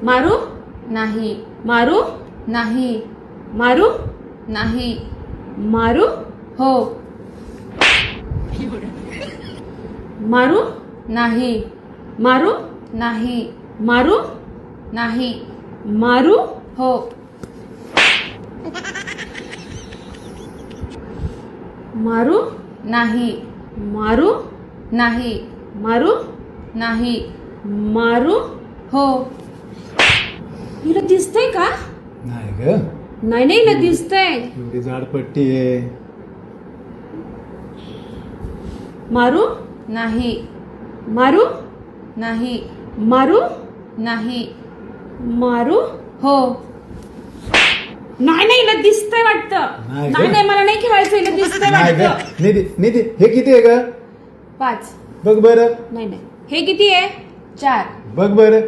मारू नाही, मारू नाही, मारू नाही, मारू हो, मारू नाही, मारू नाही, मारू नाही, मारू हो, मारू नाही, मारू नाही, मारू नाही, मारू हो. हिला दिसतंय का? नाही ग, नाही नाही, हिला दिसतंय. एवढी जाड पट्टी आहे. मारू नाही, मारू नाही, मारू नाही, मारू हो. नाही नाही, हिला दिसतंय वाटतं. नाही नाही ग. नाही, मला नाही खेळायचं, हिला दिसतंय नाही ग, वाटतं. निधी निधी हे किती आहे ग? 5. बघ बरं, नाही नाही, हे किती आहे? 4. बघ बरं.